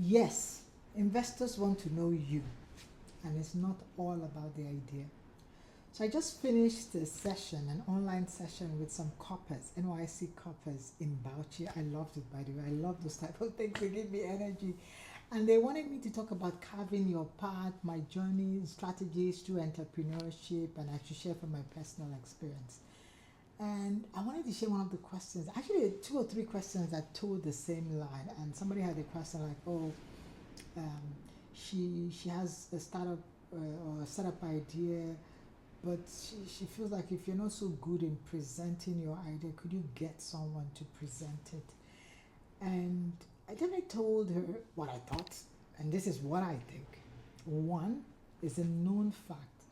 Yes, investors want to know you, and it's not all about the idea. So I just finished a session, an online session with some coppers, NYC coppers in Bauchi. I loved it, by the way. I love those type of things. They give me energy. And they wanted me to talk about carving your path, my journey, strategies through entrepreneurship, and I should share from my personal experience. And I wanted to share one of the questions, actually two or three questions that told the same line. And somebody had a question like, oh, um, she has a startup or a startup idea, but she feels like if you're not so good in presenting your idea, could you get someone to present it? And then I told her what I thought, and this is what I think. One is a known fact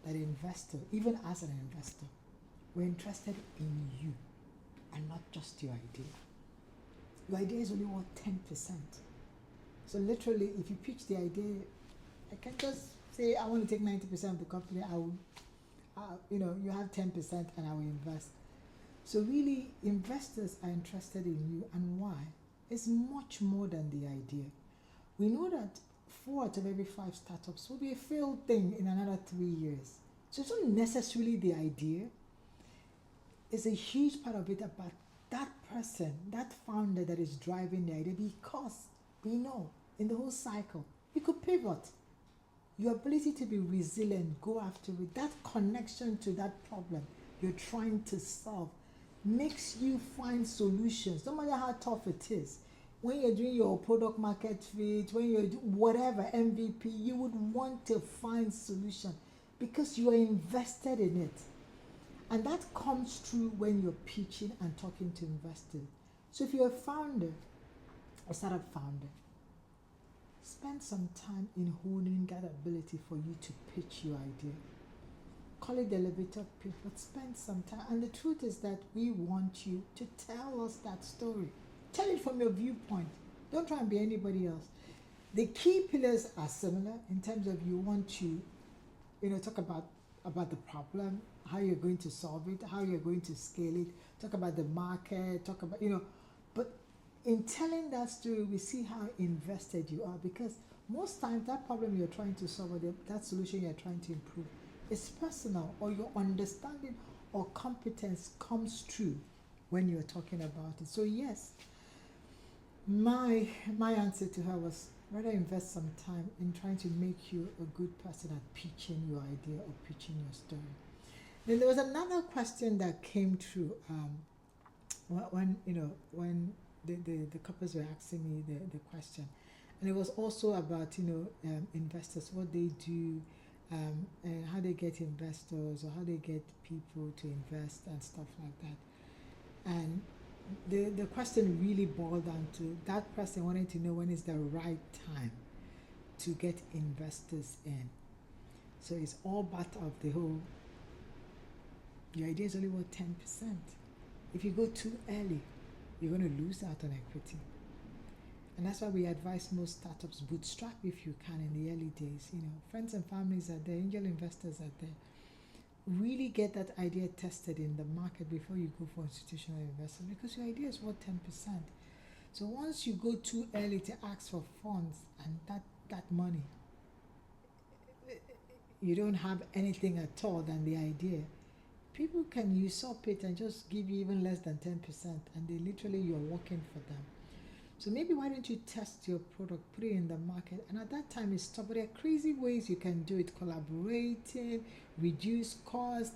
that investor, even as an investor, we're interested in you and not just your idea. Your idea is only worth 10%. So literally, if you pitch the idea, I can just say I want to take 90% of the company. I will, you have 10% and I will invest. So really, investors are interested in you, and why? It's much more than the idea. We know that 4 out of every 5 startups will be a failed thing in another 3 years. So it's not necessarily the idea. It's a huge part of it about that person, that founder that is driving the idea, because we know in the whole cycle, you could pivot. Your ability to be resilient, go after it, that connection to that problem you're trying to solve makes you find solutions, no matter how tough it is. When you're doing your product market fit, when you're doing whatever MVP, you would want to find solution because you are invested in it. And that comes through when you're pitching and talking to investors. So if you're a founder, a startup founder, spend some time in honing that ability for you to pitch your idea. Call it the elevator pitch, but spend some time. And the truth is that we want you to tell us that story. Tell it from your viewpoint. Don't try and be anybody else. The key pillars are similar in terms of you want to, talk about the problem, how you're going to solve it, how you're going to scale it, talk about the market, talk about, but in telling that story, we see how invested you are, because most times that problem you're trying to solve or that solution you're trying to improve is personal, or your understanding or competence comes through when you're talking about it. So yes, my answer to her was rather invest some time in trying to make you a good person at pitching your idea or pitching your story. Then there was another question that came through when the couples were asking me the question, and it was also about investors, what they do, and how they get investors or how they get people to invest and stuff like that. And the question really boiled down to that person wanting to know when is the right time to get investors in. So it's all part of the whole, your idea is only worth 10%. If you go too early, you're going to lose out on equity. And that's why we advise most startups bootstrap if you can in the early days. Friends and families are there, angel investors are there. Really get that idea tested in the market before you go for institutional investors, because your idea is worth 10%. So once you go too early to ask for funds and that money, you don't have anything at all than the idea. People can usurp it and just give you even less than 10%, and they literally, you're working for them. So maybe why don't you test your product, put it in the market, and at that time it's tough. But there are crazy ways you can do it: collaborating, reduce cost,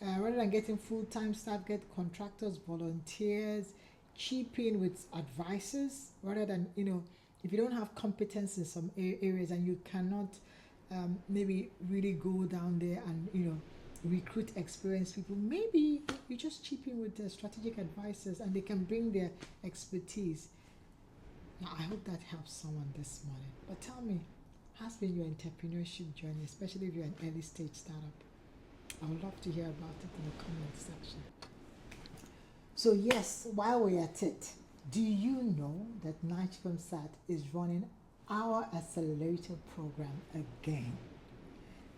rather than getting full-time staff, get contractors, volunteers, chip in with advisors, rather than if you don't have competence in some areas and you cannot maybe really go down there and recruit experienced people, maybe you just chip in with the strategic advisors and they can bring their expertise. Now, I hope that helps someone this morning. But tell me, how's been your entrepreneurship journey, especially if you're an early stage startup? I would love to hear about it in the comment section. So yes, while we're at it, do you know that NIGECOMSAT is running our accelerator program again?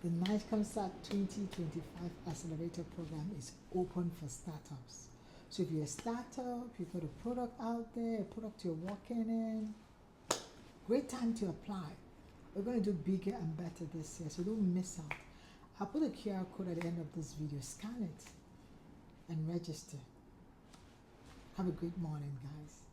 The NIGECOMSAT 2025 accelerator program is open for startups. So if you're a startup, you've got a product out there, a product you're working in, Great time to apply. We're going to do bigger and better this year, so don't miss out. I'll put a QR code at the end of this video. Scan it and register. Have a great morning, guys.